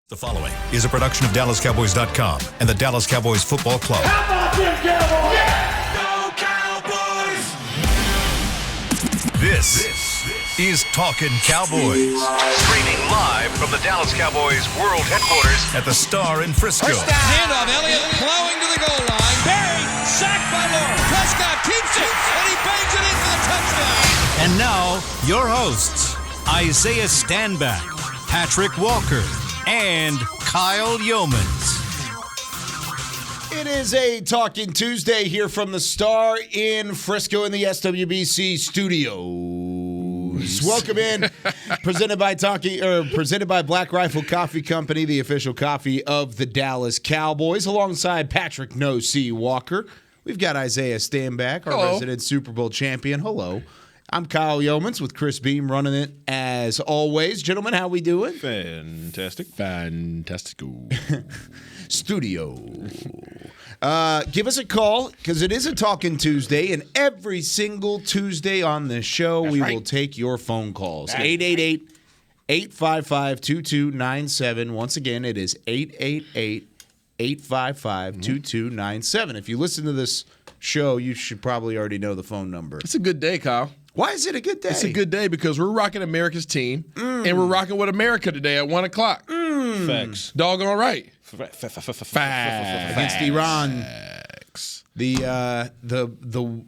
The following is a production of DallasCowboys.com and the Dallas Cowboys Football Club. How about them Cowboys? Yeah! Go Cowboys! This is Talkin Cowboys. Streaming live from the Dallas Cowboys World Headquarters at the Star in Frisco. First down. Handoff, Elliott plowing to the goal line. Buried, sacked by Lawrence. Prescott keeps it, and he bangs it in for the touchdown. And now, your hosts, Isaiah Stanback, Patrick Walker, and Kyle Yeomans. It is a Talkin' Tuesday here from the Star in Frisco in the SWBC studios. Welcome in, presented by Black Rifle Coffee Company, the official coffee of the Dallas Cowboys, alongside Patrick No C. Walker. We've got Isaiah Stanback, our resident Super Bowl champion. Hello. I'm Kyle Yeomans with Chris Beam running it as always. Gentlemen, how we doing? Fantastic. Fantastical. Studio. Give us a call because it is a Talkin' Tuesday, and every single Tuesday on this show, we will take your phone calls. 888-855-2297. Once again, it is 888-855-2297. If you listen to this show, you should probably already know the phone number. It's a good day, Kyle. Why is it a good day? It's a good day because we're rocking America's team, and we're rocking with America today at 1 o'clock. Facts. Doggone right. Facts. Against Iran. The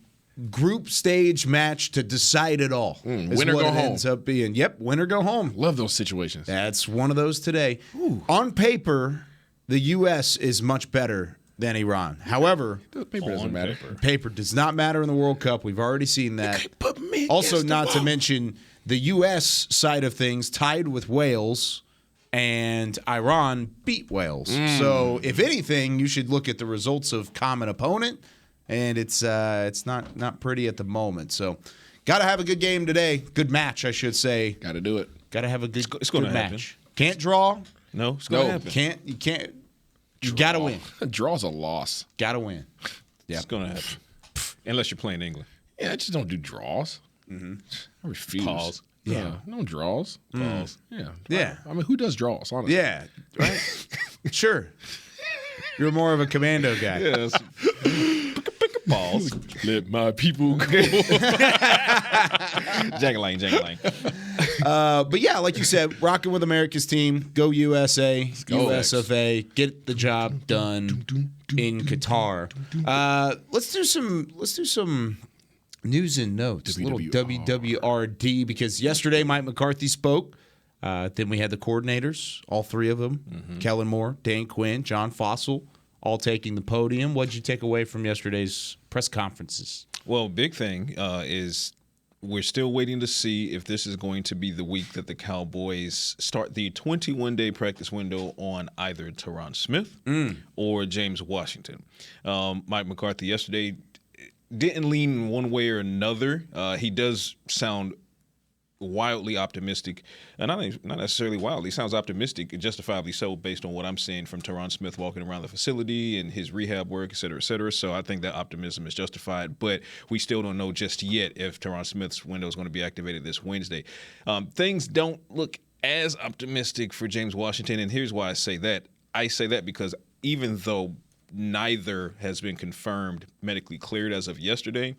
group stage match to decide it all. Is Win or what go it home. ends up being. Yep, win or go home. Love those situations. That's one of those today. On paper, the U.S. is much better than Iran. However, Paper doesn't matter. paper does not matter in the World Cup. We've already seen that. Okay, put me Also, against the not to wall. mention the U.S. side of things tied with Wales, and Iran beat Wales. So, if anything, you should look at the results of common opponent, and it's not pretty at the moment. So, got to have a good game today. Good match, I should say. Got to do it. Got to have a good, It's gonna good happen. match. Can't draw. No, it's going to happen. You can't. You got to win. Draw's a loss. Got to win. It's going to happen. Unless you're playing England. Yeah, I just don't do draws. I refuse. Pause. Yeah, no draws. Pause. Yeah. Yeah. I mean, who does draws, honestly? Yeah, right? Sure. You're more of a commando guy. Yes. Pause. Let my people go. Jangalang. But yeah, like you said, rocking with America's team. Go USA, go. US of A. Get the job done in Qatar. Let's do some news and notes. A little WWRD because yesterday Mike McCarthy spoke. Then we had the coordinators, all three of them: Kellen Moore, Dan Quinn, John Fossil, all taking the podium. What did you take away from yesterday's press conferences? Well, big thing is we're still waiting to see if this is going to be the week that the Cowboys start the 21-day practice window on either Tyron Smith or James Washington. Mike McCarthy yesterday didn't lean one way or another. He does sound wildly optimistic, and not necessarily wildly. He sounds optimistic, and justifiably so, based on what I'm seeing from Tyron Smith walking around the facility and his rehab work, et cetera, et cetera. So I think that optimism is justified, but we still don't know just yet if Tyron Smith's window is going to be activated this Wednesday. Things don't look as optimistic for James Washington, and here's why I say that. I say that because even though neither has been confirmed medically cleared as of yesterday,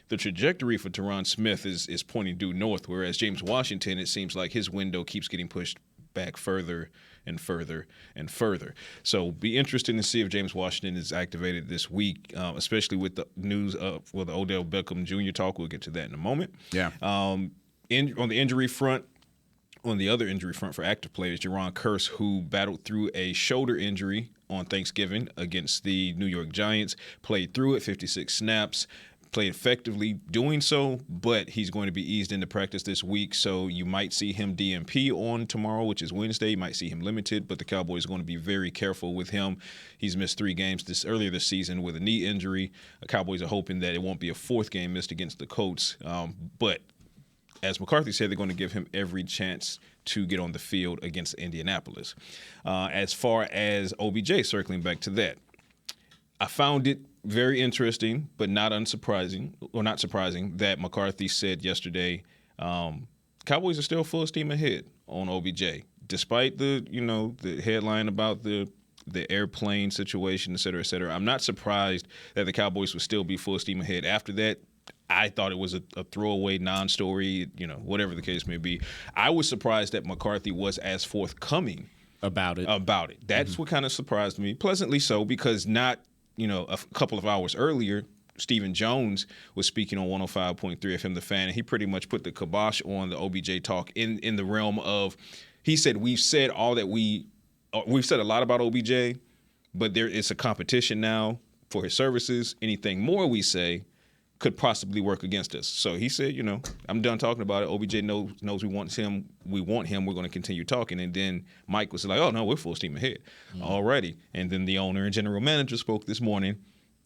the trajectory for Tyron Smith is pointing due north, whereas James Washington, it seems like his window keeps getting pushed back further and further and further. So be interested to see if James Washington is activated this week, especially with the news of the Odell Beckham Jr. talk. We'll get to that in a moment. Yeah. On the injury front, on the other injury front for active players, Jaron Kearse, who battled through a shoulder injury on Thanksgiving against the New York Giants, played through it, 56 snaps. Played effectively doing so, but he's going to be eased into practice this week, so you might see him DNP on tomorrow, which is Wednesday. You might see him limited, but the Cowboys are going to be very careful with him. He's missed 3 games earlier this season with a knee injury. The Cowboys are hoping that it won't be a 4th game missed against the Colts, but as McCarthy said, they're going to give him every chance to get on the field against Indianapolis. As far as OBJ, circling back to that, I found it very interesting, but not surprising, that McCarthy said yesterday, Cowboys are still full steam ahead on OBJ. despite the headline about the airplane situation, et cetera, I'm not surprised that the Cowboys would still be full steam ahead. After that, I thought it was a throwaway non-story, whatever the case may be. I was surprised that McCarthy was as forthcoming about it. That's what kind of surprised me, pleasantly so, because not, a couple of hours earlier, Stephen Jones was speaking on 105.3 FM The Fan, and he pretty much put the kibosh on the OBJ talk in the realm of, he said, we've said a lot about OBJ, but there is a competition now for his services. Anything more we say could possibly work against us. So he said, I'm done talking about it. OBJ knows we want him. We're going to continue talking. And then Mike was like, oh, no, we're full steam ahead already. And then the owner and general manager spoke this morning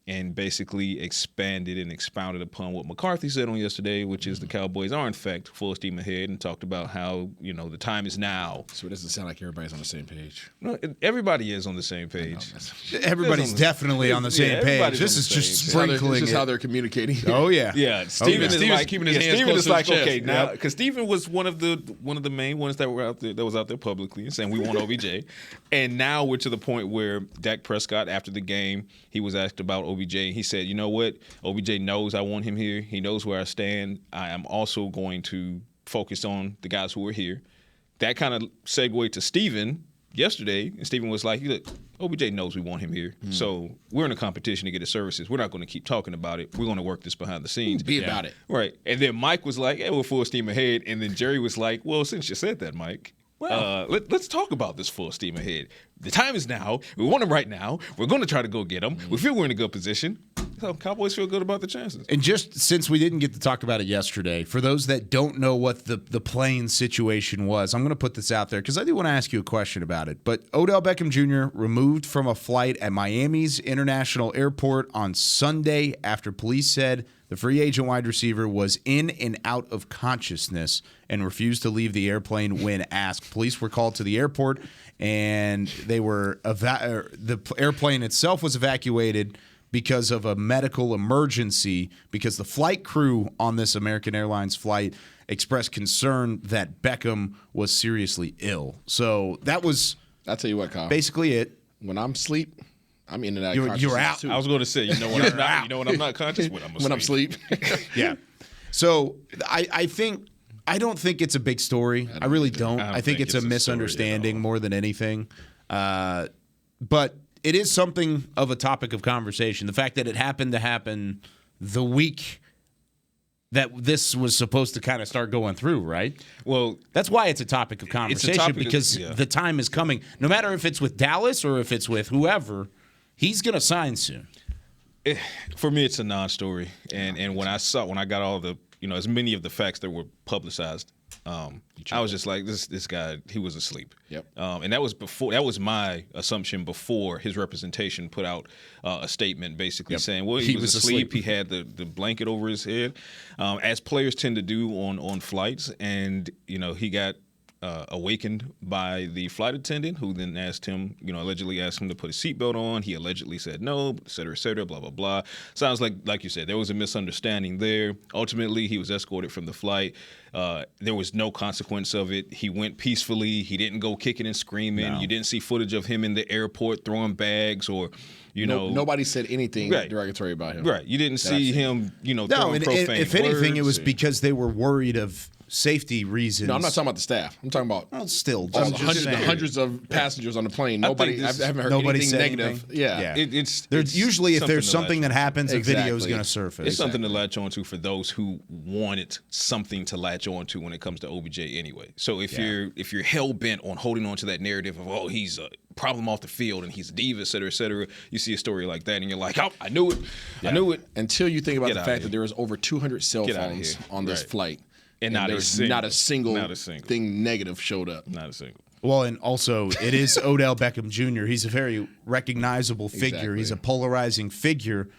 and basically expanded and expounded upon what McCarthy said on yesterday, which is the Cowboys are, in fact, full steam ahead, and talked about how, the time is now. So it doesn't sound like everybody's on the same page. No, everybody is on the same page. Everybody's definitely on the same page. This is just sprinkling. This is how they're communicating. Oh, yeah. Yeah, Steven Steven's keeping his hands close to his chest. Okay, now, because Steven was one of the main ones that were out there, that was out there publicly and saying we want OBJ. And now we're to the point where Dak Prescott, after the game, he was asked about OBJ. He said, you know what? OBJ knows I want him here. He knows where I stand. I am also going to focus on the guys who are here. That kind of segued to Steven yesterday. And Steven was like, look, OBJ knows we want him here. So we're in a competition to get his services. We're not going to keep talking about it. We're going to work this behind the scenes. Be about it. Right. And then Mike was like, we're full steam ahead. And then Jerry was like, well, since you said that, Mike, let's talk about this full steam ahead. The time is now. We want him right now. We're going to try to go get him. We feel we're in a good position. So Cowboys feel good about the chances. And just since we didn't get to talk about it yesterday, for those that don't know what the plane situation was, I'm going to put this out there because I do want to ask you a question about it. But Odell Beckham Jr. removed from a flight at Miami's International Airport on Sunday after police said the free agent wide receiver was in and out of consciousness and refused to leave the airplane when asked. Police were called to the airport, and they were the airplane itself was evacuated because of a medical emergency, because the flight crew on this American Airlines flight expressed concern that Beckham was seriously ill. So that was, I'll tell you what, Kyle. Basically it. When I'm asleep, I'm in and out of You're consciousness out. too. I was going to say, when I'm not conscious, when I'm asleep. When I'm asleep. Yeah. So I don't think it's a big story. I really don't. I think it's a misunderstanding more than anything. But it is something of a topic of conversation. The fact that it happened to happen the week that this was supposed to kind of start going through, right? Well, that's why it's a topic of conversation, because the time is coming. No matter if it's with Dallas or if it's with whoever, he's going to sign soon. For me, it's a non-story. And when I got all the, as many of the facts that were publicized, I was just like, this guy, he was asleep. Yep. And that was my assumption before his representation put out a statement basically saying, well, he was asleep. He had the blanket over his head, as players tend to do on flights. And, he got awakened by the flight attendant, who then asked him, allegedly asked him to put his seatbelt on. He allegedly said no, et cetera, blah, blah, blah. Sounds like you said, there was a misunderstanding there. Ultimately, he was escorted from the flight. There was no consequence of it. He went peacefully. He didn't go kicking and screaming. No. You didn't see footage of him in the airport throwing bags or, Nobody said anything derogatory about him. Right. You didn't see him, throwing profane words. If anything, it was because they were worried of safety reasons. No, I'm not talking about the staff. I'm talking about hundreds of passengers on the plane. I haven't heard anything negative. Yeah. There's usually, if there's something that happens, a video is going to surface. It's something to latch onto for those who wanted something to latch onto when it comes to OBJ anyway. So if you're hell bent on holding on to that narrative of he's a problem off the field and he's a diva, et cetera, you see a story like that and you're like, oh, I knew it. Yeah. I knew it. Until you think about the fact that there was over 200 cell phones on this flight. And not a single thing negative showed up. Not a single. Well, and also, it is Odell Beckham Jr. He's a very recognizable figure. Exactly. He's a polarizing figure.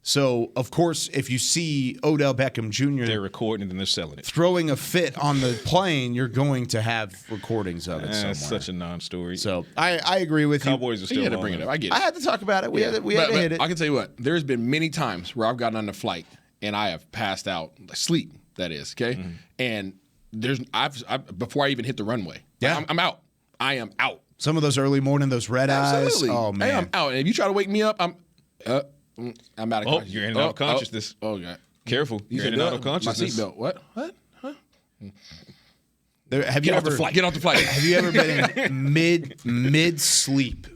So, of course, if you see Odell Beckham Jr. they're recording and then they're selling it. Throwing a fit on the plane, you're going to have recordings of it somewhere. It's such a non-story. So, I agree with you. Cowboys are still had to bring it up. I get it. I had to talk about it. We had to hit it. I can tell you what. There's been many times where I've gotten on the flight and I have passed out, sleep, that is, okay? Mm-hmm. And before I even hit the runway, I'm out. I am out. Some of those early morning, those red eyes. Oh man, hey, I'm out. And if you try to wake me up, I'm out of consciousness. You're in and out of consciousness. Oh God. Careful. You're in and out of consciousness. My seatbelt. What? Huh? Get off the flight. Have you ever been in mid sleep,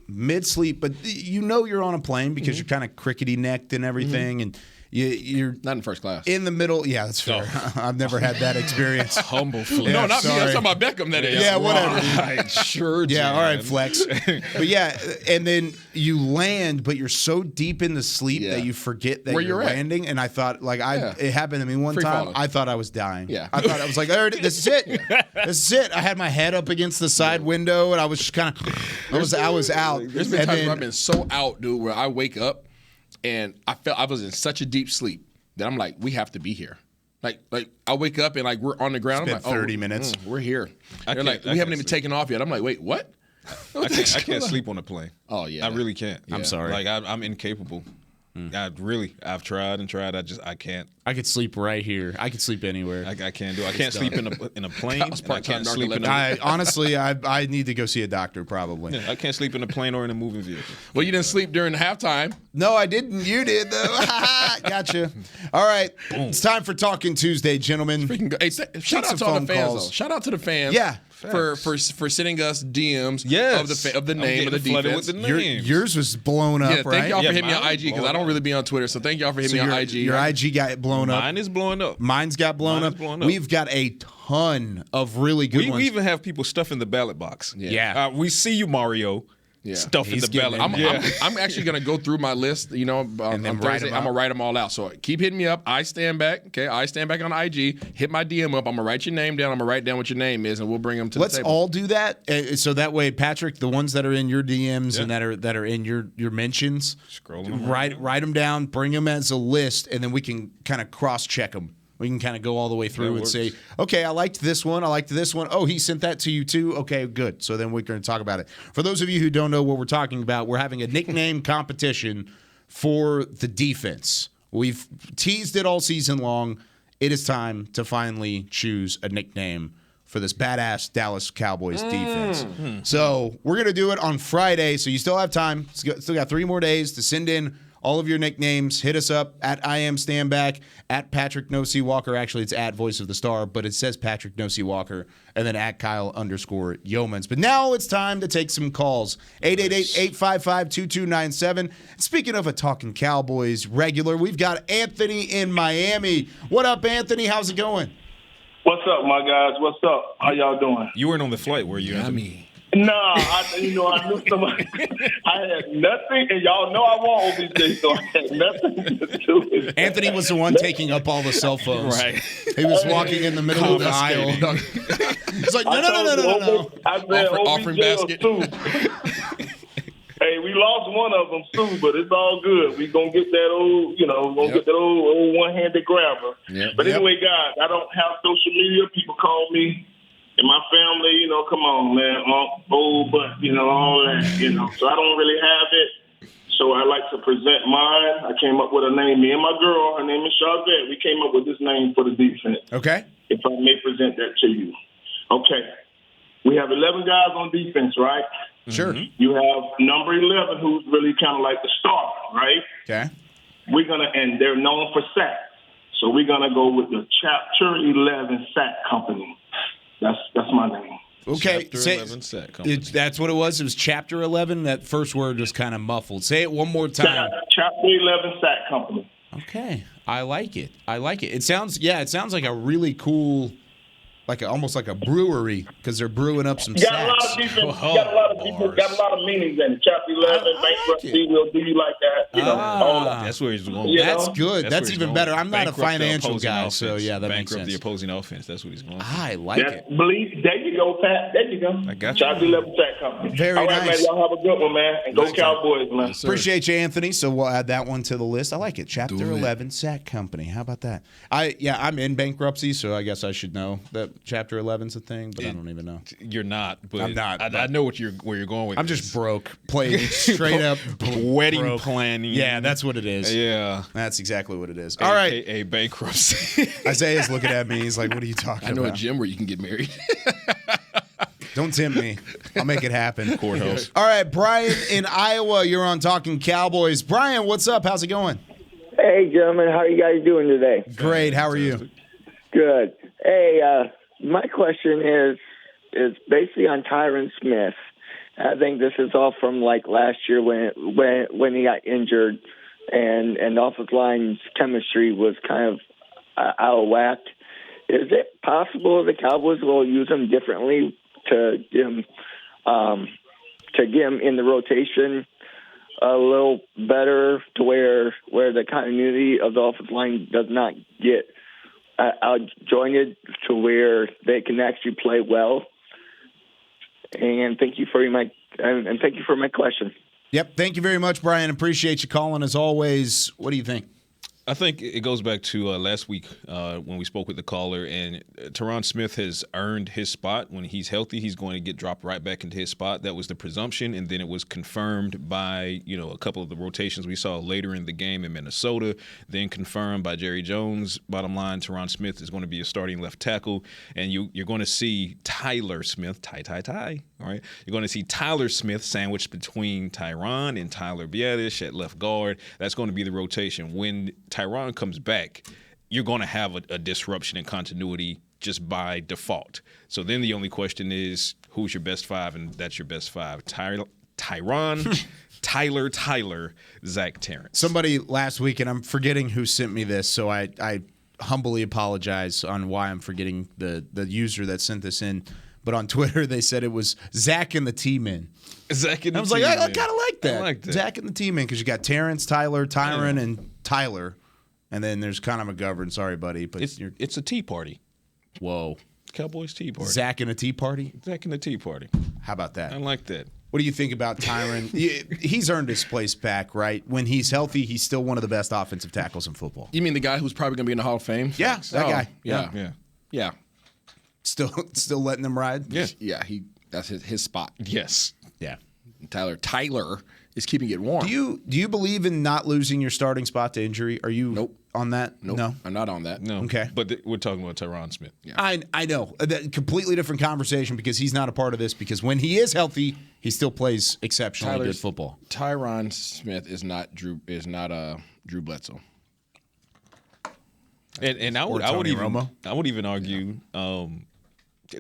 but you know you're on a plane because you're kind of crickety necked and everything, and you're not in first class. In the middle, yeah, that's fair. I've never had that experience. Humble flex. No, not me. I'm talking about Beckham. That is. Yeah, whatever. Right, sure. Yeah, all right, flex. But yeah, and then you land, but you're so deep in the sleep that you forget that you're landing. And I thought, it happened to me one time. I thought I was dying. Yeah, I thought I was like, this is it. This is it. I had my head up against the side window, and I was just kind of, I was out. There's been times where I've been so out, dude, where I wake up. And I felt I was in such a deep sleep that I'm like, we have to be here. Like I wake up and we're on the ground. It's been 30 minutes. We're here. They're like, we haven't even taken off yet. I'm like, wait, what? I can't sleep on a plane. Oh yeah, I really can't. Yeah. I'm sorry. I'm incapable. I've tried and tried. I can't. I could sleep right here. I could sleep anywhere. I can't do. I can't sleep in a plane. I can't sleep in. Honestly, I need to go see a doctor probably. Yeah, I can't sleep in a plane or in a moving vehicle. Well, you didn't sleep during the halftime. No, I didn't. You did though. Gotcha. All right, it's time for Talkin' Tuesday, gentlemen. Hey, shout out to all the fans. Though. Shout out to the fans. Yeah. For sending us DMs of the name of the defense. With the yours was blown up, right? Thank y'all for hitting me on IG because I don't really be on Twitter. So thank y'all for hitting me on IG. Your IG got blown up. Mine is blowing up. Mine's got blown up. We've got a ton of really good ones. We even have people stuffing the ballot box. Yeah. We see you, Mario. Yeah. Stuffing the ballot. I'm actually going to go through my list, and then Thursday, I'm going to write them all out. So keep hitting me up. I stand back. Okay, I stand back on IG. Hit my DM up. I'm going to write your name down. I'm going to write down what your name is, and we'll bring them to the table. Let's all do that. So that way, Patrick, the ones that are in your DMs and that are in your mentions, scroll them. Write them down, bring them as a list, and then we can kind of cross-check them. We can kind of go all the way through and say, okay, I liked this one. I liked this one. Oh, he sent that to you too. Okay, good. So then we're going to talk about it. For those of you who don't know what we're talking about, we're having a nickname competition for the defense. We've teased it all season long. It is time to finally choose a nickname for this badass Dallas Cowboys defense. So we're going to do it on Friday. So you still have time. Still got 3 more days to send in all of your nicknames. Hit us up at IamStandback, at Patrick No C Walker. Actually, it's at Voice of the Star, but it says Patrick No C Walker, and then at Kyle_Yeomans. But now it's time to take some calls. 888-855-2297. Speaking of a Talkin' Cowboys regular, we've got Anthony in Miami. What up, Anthony? How's it going? What's up, my guys? What's up? How y'all doing? You weren't on the flight, were you, Anthony? No, I knew somebody. I had nothing, and y'all know I want OBJ, so I had nothing to do with it. Anthony was the one taking up all the cell phones. Right. He was walking in the middle of the aisle. He's like, no. I said offering basket. Hey, we lost one of them too, but it's all good. We gonna get that old, get that old one-handed grabber. But anyway, guys, I don't have social media. People call me. And my family, come on, man, old, but, all that, So I don't really have it. So I like to present mine. I came up with a name. Me and my girl, her name is Charvette. We came up with this name for the defense. Okay. If I may present that to you. Okay. We have 11 guys on defense, right? Sure. You have number 11, who's really kind of like the star, right? Okay. And they're known for sacks. So we're going to go with the Chapter 11 Sack Company. That's my name. Okay, Chapter 11 Sack Company. That's what it was. It was Chapter 11. That first word was kind of muffled. Say it one more time. Chapter 11 Sack Company. Okay, I like it. It sounds like a really cool, almost like a brewery because they're brewing up some sacks. Got a lot of people. Got a lot of meanings in it. Chapter 11, bankruptcy, we'll do you like that. That's where he's going. That's good. That's even better. I'm not a financial guy, so yeah, that makes sense. Bankrupt the opposing offense. That's what he's going for. I like it. There you go, Pat. There you go. I got you. Chapter 11 Sack Company. Very all right, nice. man. Y'all have a good one, man. And go Cowboys, man. Yes, appreciate you, Anthony. So we'll add that one to the list. I like it. Chapter 11 Sack Company. How about that? I'm in bankruptcy, so I guess I should know that Chapter 11's a thing, but I don't even know. You're not, but I'm not. I know where you're going with. I'm just broke. Playing straight up wedding planning. Yeah, that's what it is. Yeah, that's exactly what it is. All right, a bankruptcy. Isaiah's looking at me. He's like, "What are you talking about?" I know a gym where you can get married. Don't tempt me. I'll make it happen. Courthouse. All right, Brian in Iowa, you're on Talking Cowboys. Brian, what's up? How's it going? Hey, gentlemen. How are you guys doing today? Great. How are you? Good. Hey, my question is basically on Tyron Smith. I think this is all from like last year when he got injured and the offensive line's chemistry was kind of out of whack. Is it possible the Cowboys will use him differently to get him in the rotation a little better to where the continuity of the offensive line does not get outjointed to where they can actually play well? And thank you for my question. Yep. Thank you very much, Brian. Appreciate you calling as always. What do you think? I think it goes back to last week when we spoke with the caller, and Tyron Smith has earned his spot. When he's healthy, he's going to get dropped right back into his spot. That was the presumption, and then it was confirmed by a couple of the rotations we saw later in the game in Minnesota, then confirmed by Jerry Jones. Bottom line, Tyron Smith is going to be a starting left tackle, and you're going to see Tyler Smith, all right? You're going to see Tyler Smith sandwiched between Tyron and Tyler Biadasz at left guard. That's going to be the rotation. When Tyron comes back, you're going to have a disruption in continuity just by default. So then the only question is, who's your best five? And that's your best five. Tyron, Tyler, Zach Terrence. Somebody last week, and I'm forgetting who sent me this, so I humbly apologize on why I'm forgetting the user that sent this in. But on Twitter, they said it was Zach and the T-Men. Zach and the I was like, I kind of like that. I like that. Zach and the T-Men, because you got Terrence, Tyler, Tyron, and Tyler. And then there's Conor McGovern. Sorry, buddy. But it's a tea party. Whoa. Cowboys tea party. Zach and a tea party? Zach and the tea party. How about that? I like that. What do you think about Tyron? He's earned his place back, right? When he's healthy, he's still one of the best offensive tackles in football. You mean the guy who's probably going to be in the Hall of Fame? Yeah, that guy. Yeah. Still letting them ride? Yeah. That's his spot. Yes. Yeah. Tyler is keeping it warm. Do you believe in not losing your starting spot to injury? Are you on that? Nope. No? I'm not on that. No. Okay. But we're talking about Tyron Smith. Yeah. I know. Completely different conversation because he's not a part of this, because when he is healthy, he still plays exceptionally good football. Tyron Smith is not Drew Bledsoe. And I would even argue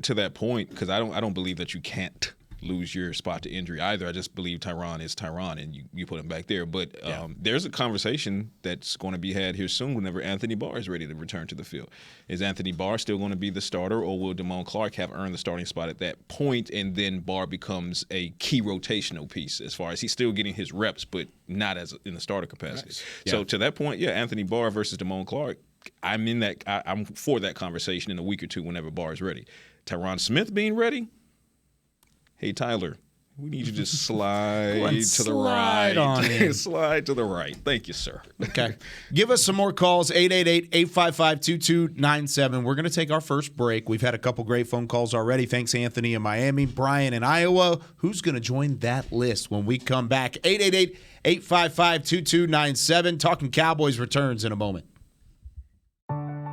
to that point, because I don't believe that you can't lose your spot to injury either. I just believe Tyron is Tyron, and you put him back there. But there's a conversation that's going to be had here soon whenever Anthony Barr is ready to return to the field. Is Anthony Barr still going to be the starter, or will Damone Clark have earned the starting spot at that point, and then Barr becomes a key rotational piece as far as he's still getting his reps, but not as in the starter capacity. Nice. So to that point, Anthony Barr versus Damone Clark, I'm for that conversation in a week or two whenever Barr is ready. Tyron Smith being ready, hey, Tyler, we need you to slide to the right. Slide to the right. Thank you, sir. Okay. Give us some more calls, 888-855-2297. We're going to take our first break. We've had a couple great phone calls already. Thanks, Anthony in Miami, Brian in Iowa. Who's going to join that list when we come back? 888-855-2297. Talking Cowboys returns in a moment.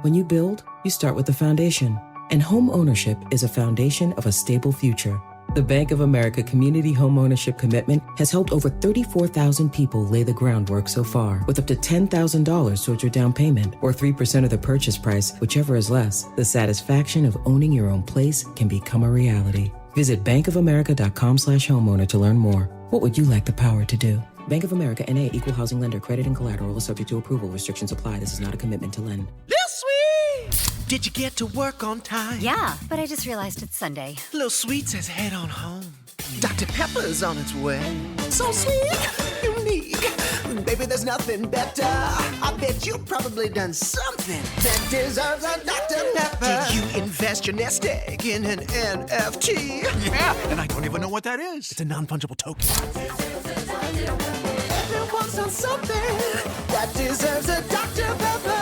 When you build, you start with the foundation. And home ownership is a foundation of a stable future. The Bank of America Community Home Ownership Commitment has helped over 34,000 people lay the groundwork so far, with up to $10,000 towards your down payment or 3% of the purchase price, whichever is less. The satisfaction of owning your own place can become a reality. Visit bankofamerica.com/homeowner to learn more. What would you like the power to do? Bank of America N.A. Equal Housing Lender. Credit and collateral is subject to approval. Restrictions apply. This is not a commitment to lend. Did you get to work on time? Yeah, but I just realized it's Sunday. Little Sweet says head on home. Dr. Pepper's on its way. So sweet, unique. Baby, there's nothing better. I bet you've probably done something that deserves a Dr. Pepper. Did you invest your nest egg in an NFT? Yeah, and I don't even know what that is. It's a non-fungible token. Everyone's on something that deserves a Dr. Pepper.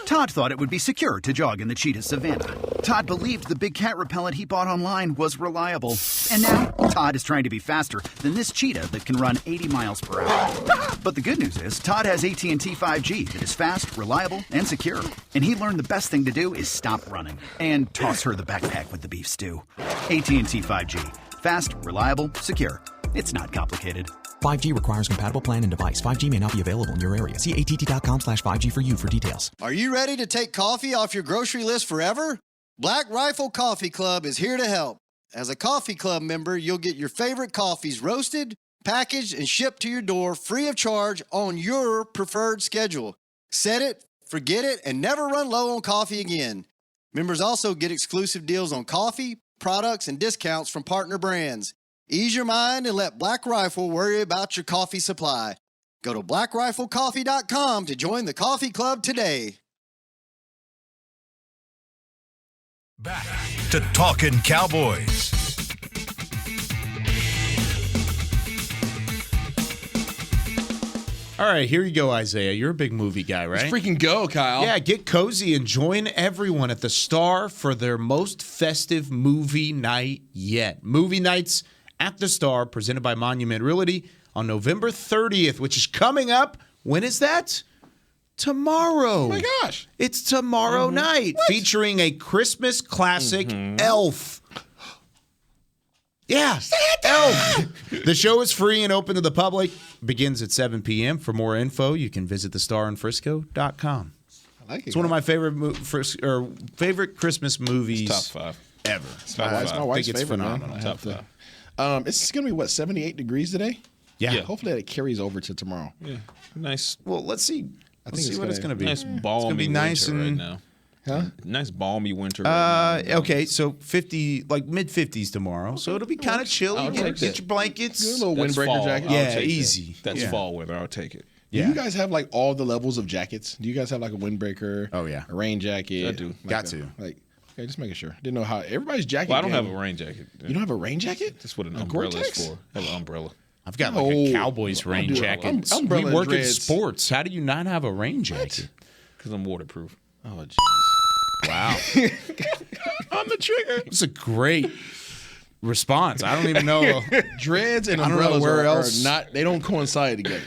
Todd thought it would be secure to jog in the cheetah savanna. Todd believed the big cat repellent he bought online was reliable. And now, Todd is trying to be faster than this cheetah that can run 80 miles per hour. But the good news is, Todd has AT&T 5G that is fast, reliable, and secure. And he learned the best thing to do is stop running and toss her the backpack with the beef stew. AT&T 5G. Fast, reliable, secure. It's not complicated. 5G requires compatible plan and device. 5G may not be available in your area. See att.com/5G for you for details. Are you ready to take coffee off your grocery list forever? Black Rifle Coffee Club is here to help. As a coffee club member, you'll get your favorite coffees roasted, packaged, and shipped to your door free of charge on your preferred schedule. Set it, forget it, and never run low on coffee again. Members also get exclusive deals on coffee, products, and discounts from partner brands. Ease your mind and let Black Rifle worry about your coffee supply. Go to blackriflecoffee.com to join the coffee club today. Back to Talkin' Cowboys. All right, here you go, Isaiah. You're a big movie guy, right? Let's freaking go, Kyle. Yeah, get cozy and join everyone at the Star for their most festive movie night yet. Movie nights at the Star, presented by Monument Realty on November 30th, which is coming up. When is that? Tomorrow. Oh, my gosh. It's tomorrow night, featuring a Christmas classic, Elf. Yeah, Elf. The show is free and open to the public. Begins at 7 p.m. For more info, you can visit thestarinfrisco.com. I like it. It's one of my favorite favorite Christmas movies. It's top 5 ever. It's my wife's it's favorite, phenomenal. man. Top 5. It's going to be, what, 78 degrees today? Yeah. Hopefully that carries over to tomorrow. Yeah. Nice. Well, let's see. Let's see what it's going to be. Nice balmy it's gonna be nice winter and right now. Huh? Nice balmy winter right now. Okay, so 50, like mid-50s tomorrow. So it'll be kind of chilly. Get your blankets. Good little That's windbreaker fall. jacket. I'll Yeah, take easy. That. That's Yeah. fall weather. I'll take it. Do you guys have like all the levels of jackets? Do you guys have like a windbreaker? Oh, yeah. A rain jacket? I do. Got to. Okay, just making sure. Didn't know how everybody's jacket. Well, I don't game- have a rain jacket. You don't have a rain jacket? That's what an A umbrella Gore-Tex? is for. I have an umbrella. I've got like a Cowboys rain dude, jacket. umbrella We work in dreads. sports. How do you not have a rain jacket? Because I'm waterproof. Oh, jeez. Wow. On the trigger. It's a great response. I don't even know. Dreads and I don't know umbrellas where are else. not. They don't coincide together.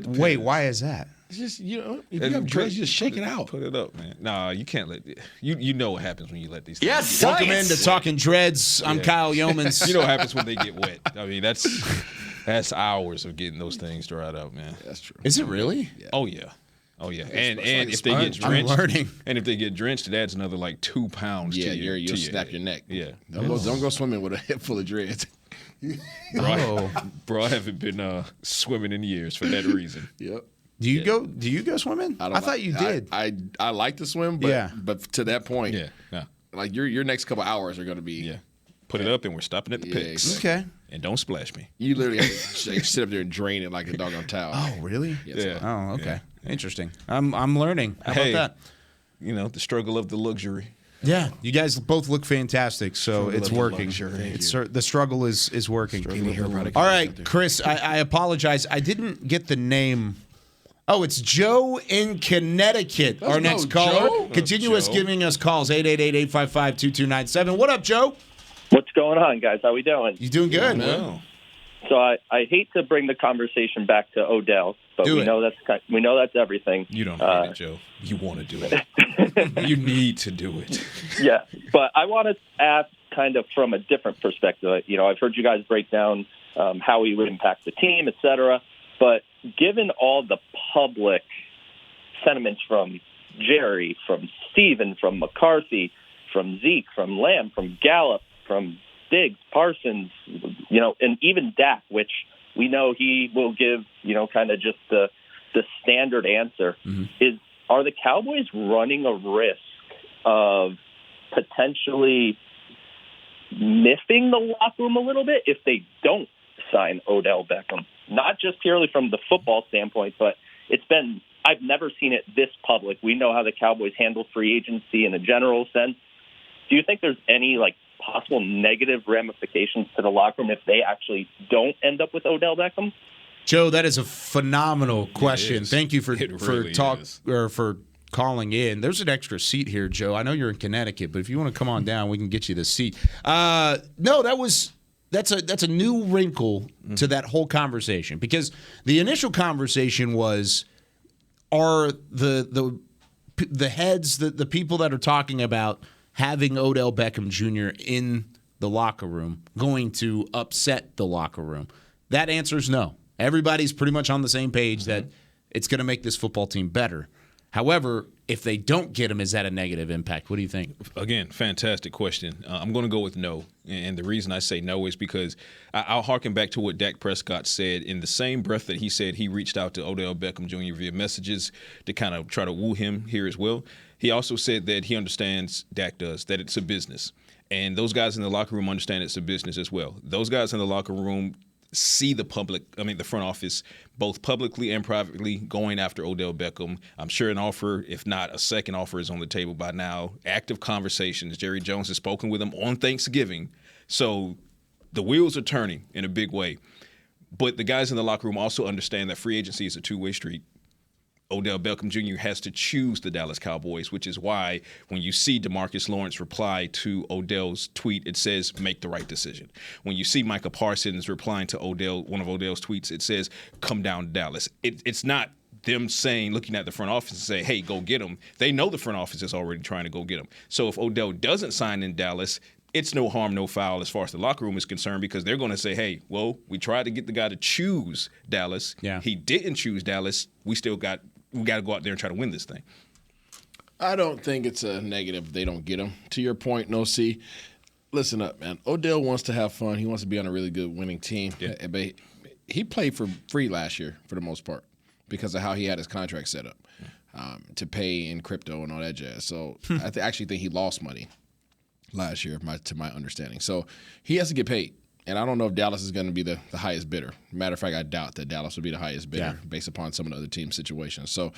Wait, why is that? It's just if you have dreads, you just shake it out. Put it up, man. Nah, you can't let you know what happens when you let these things Yes, get welcome into Talking Dreads. I'm Kyle Yeomans. You know what happens when they get wet. I mean, that's hours of getting those things dried out, man. That's true. Is it really? Yeah. Oh yeah. Oh yeah. And like if they get sponge. drenched, I'm learning. And if they get drenched, it adds another like 2 pounds Yeah, to your you'll snap your neck. Yeah. Don't go swimming with a head full of dreads. Bro, I haven't been swimming in years for that reason. Yep. Do you go swimming? I thought you did. I like to swim, but to that point, like your next couple hours are going to be Put it up and we're stopping at the picks. Okay. And don't splash me. You literally have to sit up there and drain it like a doggone towel. Oh, really? Yes, Oh, okay. Interesting. I'm learning. How about that? You know, the struggle of the luxury. Yeah, you guys both look fantastic, so Struggle it's of the working. luxury. The struggle is working. All right, Chris, I apologize. I didn't get the name. Oh, it's Joe in Connecticut. Our next caller. Joe? Continue us giving us calls, 888-855-2297. What up, Joe? What's going on, guys? How we doing? You doing good? Wow. So I hate to bring the conversation back to Odell, but we know that's everything. You don't hate it, Joe. You want to do it. You need to do it. Yeah, but I want to ask kind of from a different perspective. You know, I've heard you guys break down how he would impact the team, et cetera. But given all the public sentiments from Jerry, from Steven, from McCarthy, from Zeke, from Lamb, from Gallup, from Diggs, Parsons, you know, and even Dak, which we know he will give, you know, kind of just the standard answer, are the Cowboys running a risk of potentially miffing the locker room a little bit if they don't sign Odell Beckham? Not just purely from the football standpoint, but I've never seen it this public. We know how the Cowboys handle free agency in a general sense. Do you think there's any, like, possible negative ramifications to the locker room if they actually don't end up with Odell Beckham? Joe, that is a phenomenal question. Thank you for calling in. There's an extra seat here, Joe. I know you're in Connecticut, but if you want to come on down, we can get you the seat. No, that's a new wrinkle to that whole conversation, because the initial conversation was, are the heads, the people that are talking about having Odell Beckham Jr. in the locker room going to upset the locker room? That answer is no. Everybody's pretty much on the same page that it's going to make this football team better. However, if they don't get him, is that a negative impact? What do you think? Again, fantastic question. I'm going to go with no. And the reason I say no is because I'll harken back to what Dak Prescott said in the same breath that he said he reached out to Odell Beckham Jr. via messages to kind of try to woo him here as well. He also said that he understands, Dak does, that it's a business. And those guys in the locker room understand it's a business as well. Those guys in the locker room see the front office, both publicly and privately, going after Odell Beckham. I'm sure an offer, if not a second offer, is on the table by now. Active conversations. Jerry Jones has spoken with him on Thanksgiving. So the wheels are turning in a big way. But the guys in the locker room also understand that free agency is a two-way street. Odell Beckham Jr. has to choose the Dallas Cowboys, which is why when you see DeMarcus Lawrence reply to Odell's tweet, it says, make the right decision. When you see Micah Parsons replying to one of Odell's tweets, it says, come down to Dallas. It's not them looking at the front office and say, hey, go get him. They know the front office is already trying to go get him. So if Odell doesn't sign in Dallas, it's no harm, no foul as far as the locker room is concerned, because they're going to say, hey, well, we tried to get the guy to choose Dallas. Yeah. He didn't choose Dallas. We got to go out there and try to win this thing. I don't think it's a negative if they don't get him. To your point, No C, listen up, man. Odell wants to have fun. He wants to be on a really good winning team. Yeah. But he played for free last year for the most part because of how he had his contract set up to pay in crypto and all that jazz. So I actually think he lost money last year, to my understanding. So he has to get paid. And I don't know if Dallas is going to be the highest bidder. Matter of fact, I doubt that Dallas will be the highest bidder based upon some of the other team situations. So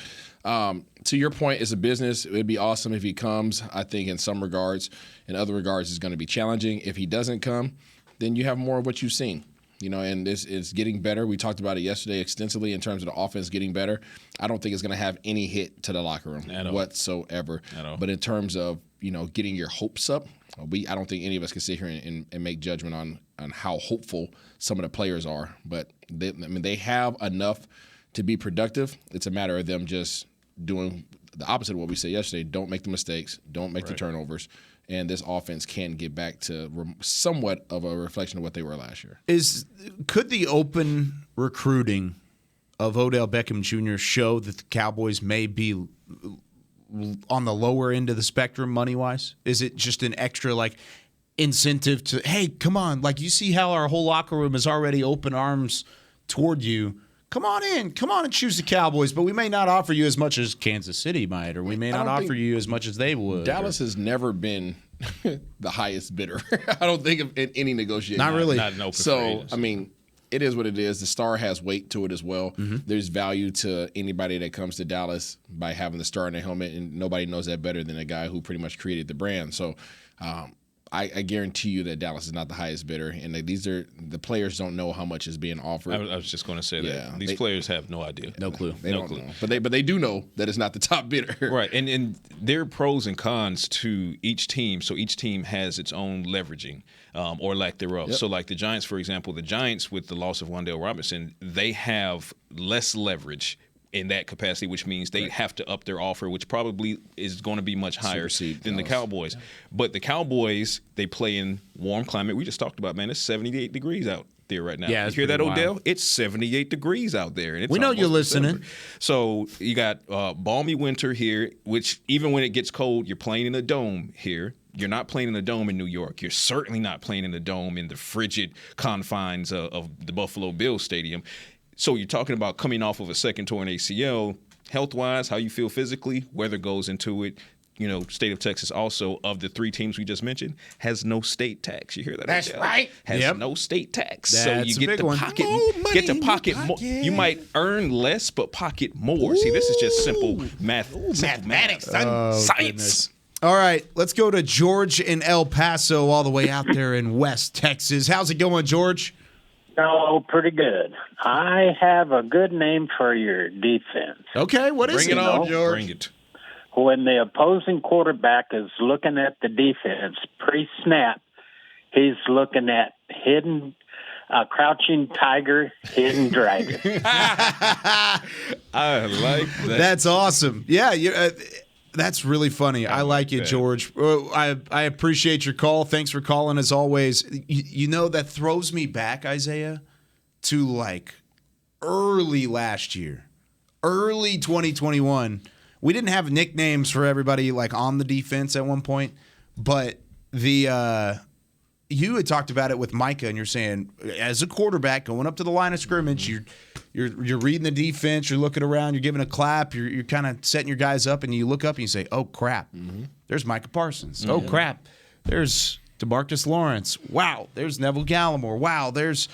to your point, it's a business. It would be awesome if he comes. I think in some regards. In other regards, it's going to be challenging. If he doesn't come, then you have more of what you've seen. And this is getting better. We talked about it yesterday extensively in terms of the offense getting better. I don't think it's going to have any hit to the locker room whatsoever. At all. But in terms of, getting your hopes up, I don't think any of us can sit here and make judgment on how hopeful some of the players are. But they have enough to be productive. It's a matter of them just doing the opposite of what we said yesterday. Don't make the mistakes. Don't make the turnovers. And this offense can get back to somewhat of a reflection of what they were last year. Could the open recruiting of Odell Beckham Jr. show that the Cowboys may be on the lower end of the spectrum money-wise? Is it just an extra, incentive to, hey, come on, you see how our whole locker room is already open arms toward you. Come on in. Come on and choose the Cowboys, but we may not offer you as much as Kansas City might, or we may not offer you as much as they would. Dallas has never been the highest bidder. I don't think of any negotiation. Not really. Not an open So, it is what it is. The star has weight to it as well. Mm-hmm. There's value to anybody that comes to Dallas by having the star in their helmet, and nobody knows that better than a guy who pretty much created the brand. So I guarantee you that Dallas is not the highest bidder, and the players don't know how much is being offered. I was just going to say that these players have no idea, no clue, they don't know. But they do know that it's not the top bidder, right? And there are pros and cons to each team. So each team has its own leveraging or lack thereof. Yep. So like the Giants, for example, with the loss of Wan'Dale Robinson, they have less leverage in that capacity, which means they have to up their offer, which probably is going to be much higher than the Cowboys. Yeah. But the Cowboys, they play in warm climate. We just talked about, man, it's 78 degrees out there right now. Yeah, you hear that, Odell? It's 78 degrees out there. And it's we know you're listening. December. So you got balmy winter here, which even when it gets cold, you're playing in a dome here. You're not playing in a dome in New York. You're certainly not playing in a dome in the frigid confines of the Buffalo Bills Stadium. So you're talking about coming off of a second torn ACL, health-wise, how you feel physically, weather goes into it. State of Texas also, of the three teams we just mentioned, has no state tax. You hear that? That's right. Has no state tax. That's so you get to pocket more. You might earn less, but pocket more. Ooh. See, this is just simple math. Mathematics, science. Goodness. All right, let's go to George in El Paso, all the way out there in West Texas. How's it going, George? Oh, pretty good. I have a good name for your defense. Okay, what is it? Bring it on, George. Bring it. when the opposing quarterback is looking at the defense pre-snap, he's looking at crouching tiger, hidden dragon. I like that. That's awesome. Yeah, that's really funny. I like it, George. I appreciate your call. Thanks for calling as always. You know, that throws me back, Isaiah, to like early last year, early 2021. We didn't have nicknames for everybody like on the defense at one point, but you had talked about it with Micah, and you're saying as a quarterback going up to the line of scrimmage, you're reading the defense, you're looking around, you're giving a clap, you're kind of setting your guys up, and you look up and you say, "Oh crap, there's Micah Parsons. Oh crap, there's DeMarcus Lawrence. Wow, there's Neville Gallimore. Wow, there's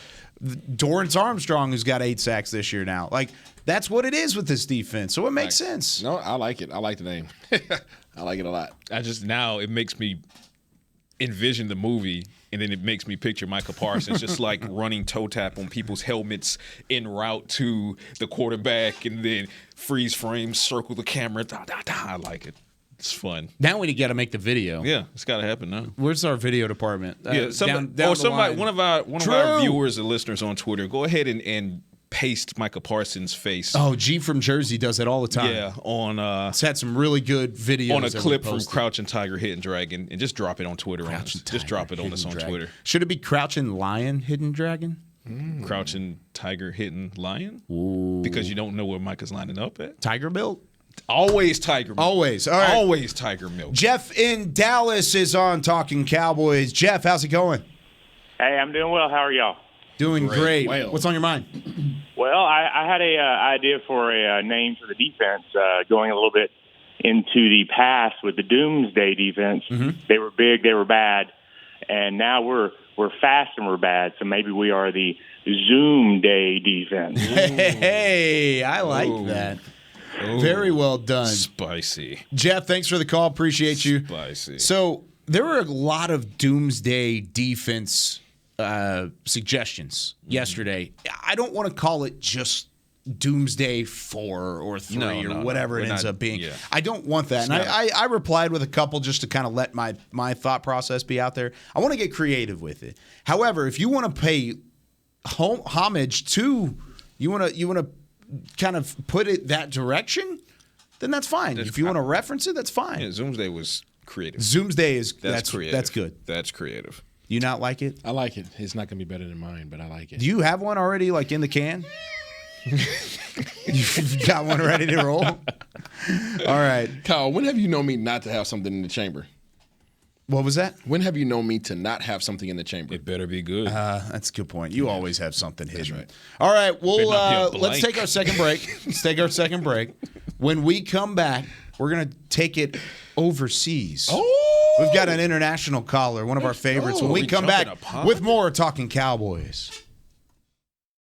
Dorrance Armstrong, who's got 8 sacks this year now." Like, that's what it is with this defense, so it makes sense. No, I like it. I like the name. I like it a lot. Now it makes me envision the movie, and then it makes me picture Micah Parsons just like running toe tap on people's helmets en route to the quarterback, and then freeze frames, circle the camera. I like it. It's fun. Now we got to make the video. Yeah, it's got to happen now. Where's our video department? Somebody, one of our viewers and listeners on Twitter, go ahead and paste Micah Parsons' face. Oh, G from Jersey does it all the time. Yeah, it's had some really good videos on a clip from Crouching Tiger, Hidden Dragon, and just drop it on Twitter. Just drop it on us on Twitter. Should it be Crouching Lion, Hidden Dragon? Crouching Tiger, Hidden Lion? Ooh. Because you don't know where Micah's lining up at. Tiger Milk? Always Tiger Milk. Always. All right. Always Tiger Milk. Jeff in Dallas is on Talking Cowboys. Jeff, how's it going? Hey, I'm doing well. How are y'all? Doing great. What's on your mind? Well, I had a idea for a name for the defense, going a little bit into the past with the Doomsday defense. They were big, they were bad, and now we're fast and we're bad. So maybe we are the Zoom Day defense. Hey, I like that. Ooh, very well done. Spicy. Jeff, thanks for the call. Appreciate you. Spicy. So there were a lot of Doomsday defense suggestions yesterday. I don't want to call it just Doomsday 4 or 3 or whatever it ends up being. Yeah. I don't want that. And I replied with a couple just to kind of let my thought process be out there. I want to get creative with it. However, if you want to pay homage to, you want to kind of put it that direction, then that's fine. If you want to reference it, that's fine. Yeah, Zoomsday was creative. Zoomsday is that's creative. That's good. That's creative. You not like it? I like it. It's not going to be better than mine, but I like it. Do you have one already, like in the can? You've got one ready to roll? All right. Kyle, when have you known me not to have something in the chamber? What was that? When have you known me to not have something in the chamber? It better be good. That's a good point. You always have something hidden. That's right. All right. Well, let's take our second break. When we come back, we're going to take it overseas. Oh! We've got an international caller, one of our favorites. When we come back with more Talking Cowboys.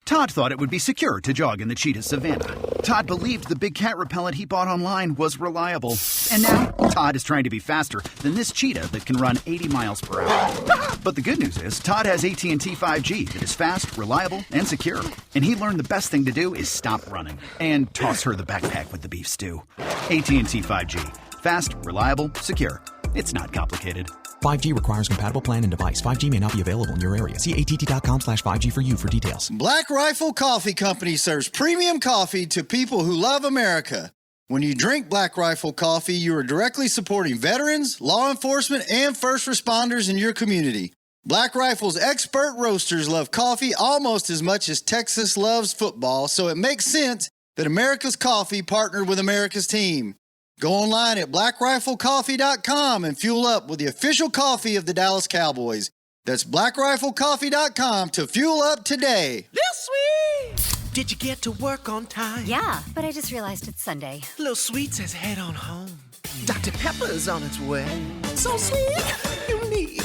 Todd thought it would be secure to jog in the cheetah savanna. Todd believed the big cat repellent he bought online was reliable. And now, Todd is trying to be faster than this cheetah that can run 80 miles per hour. But the good news is, Todd has AT&T 5G that is fast, reliable, and secure. And he learned the best thing to do is stop running and toss her the backpack with the beef stew. AT&T 5G. Fast, reliable, secure. It's not complicated. 5G requires compatible plan and device. 5G may not be available in your area. See att.com/5G for you for details. Black Rifle Coffee Company serves premium coffee to people who love America. When you drink Black Rifle coffee, you are directly supporting veterans, law enforcement, and first responders in your community. Black Rifle's expert roasters love coffee almost as much as Texas loves football, so it makes sense that America's Coffee partnered with America's team. Go online at blackriflecoffee.com and fuel up with the official coffee of the Dallas Cowboys. That's blackriflecoffee.com to fuel up today. Lil Sweet! Did you get to work on time? Yeah, but I just realized it's Sunday. Lil Sweet says head on home. Dr. Pepper's on its way. So sweet, unique.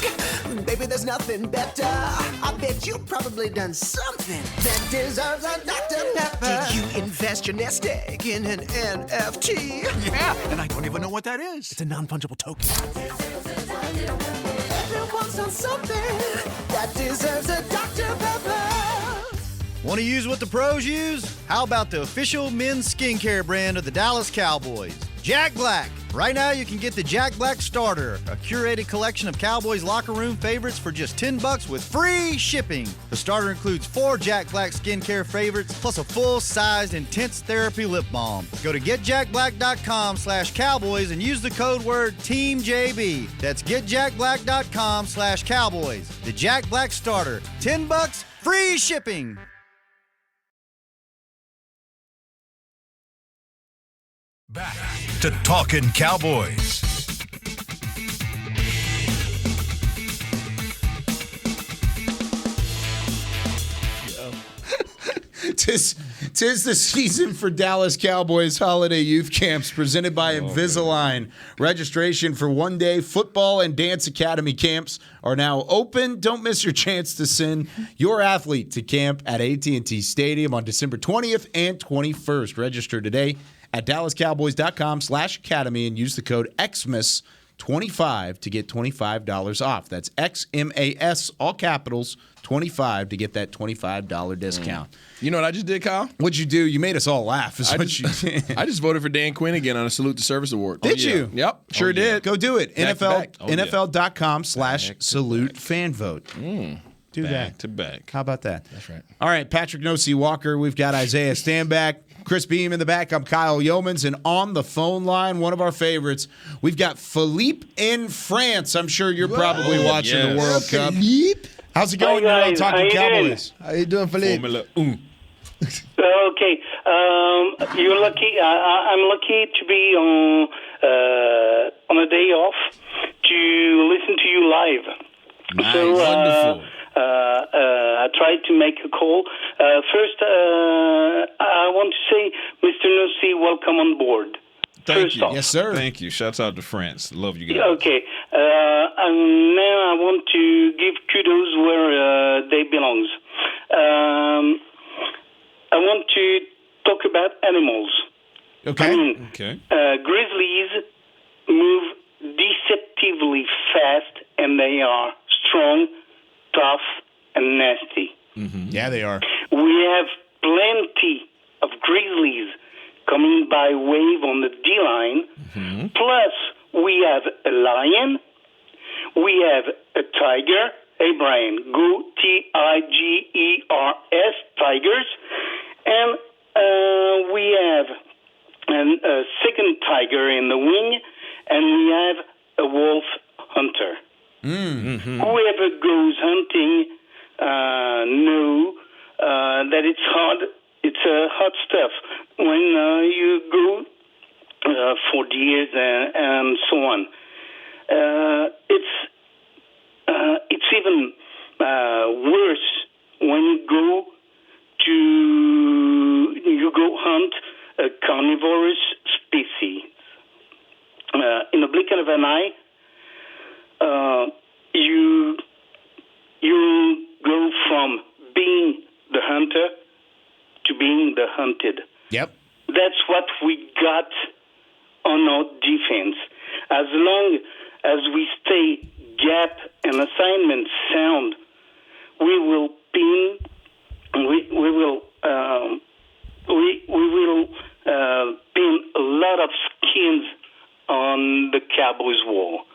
Baby, there's nothing better. I bet you've probably done something that deserves a Dr. Pepper. Did you invest your nest egg in an NFT? Yeah, and I don't even know what that is. It's a non-fungible token. Everyone's done something that deserves a Dr. Pepper. Want to use what the pros use? How about the official men's skincare brand of the Dallas Cowboys? Jack Black. Right now, you can get the Jack Black Starter, a curated collection of Cowboys locker room favorites for just $10 with free shipping. The starter includes 4 Jack Black skincare favorites, plus a full-sized intense therapy lip balm. Go to getjackblack.com/Cowboys and use the code word TEAMJB. That's getjackblack.com/Cowboys. The Jack Black Starter, $10, free shipping. Back to Talkin' Cowboys. Tis the season for Dallas Cowboys holiday youth camps presented by Invisalign. Registration for one-day football and dance academy camps are now open. Don't miss your chance to send your athlete to camp at AT&T Stadium on December 20th and 21st. Register today at DallasCowboys.com/academy and use the code XMAS25 to get $25 off. That's XMAS, all capitals, 25 to get that $25 discount. You know what I just did, Kyle? What'd you do? You made us all laugh. I just voted for Dan Quinn again on a Salute to Service award. Did you? Yep, sure did. Go do it. Back to back. NFL.com/salute fan vote. Do back that. to back. How about that? That's right. All right, Patrick No-See Walker. We've got Isaiah Stanback, Chris Beam in the back. I'm Kyle Yeomans. And on the phone line, one of our favorites, we've got Philippe in France. I'm sure you're probably watching the World Cup. Philippe? How's it going? You're on Talkin' Cowboys. How you doing, Philippe? Formula 1. Okay, you're lucky. I'm lucky to be on a day off to listen to you live. Nice. So, Wonderful. I tried to make a call. First, I want to say, Mr. No-See, welcome on board. Thank you. Off. Yes, sir. Thank you. Shouts out to France. Love you guys. Okay. And now I want to give kudos where they belong. I want to talk about animals. Okay. Okay. Grizzlies move deceptively fast, and they are strong, tough, and nasty. Yeah, they are. We have plenty of grizzlies coming by wave on the D-line. Plus, we have a lion. We have a tiger. Hey, Brian, go Tigers, tigers. And we have a second tiger in the wing, and we have a wolf hunter. Whoever goes hunting know that it's hard. It's hot stuff when you go for deer and so on. It's even worse when you go hunt a carnivorous species. In the blink of an eye, you go from being the hunter to being the hunted. Yep. That's what we got on our defense. As long as we stay gap and assignment sound, we will pin. We will pin a lot of skins on the Cowboys wall.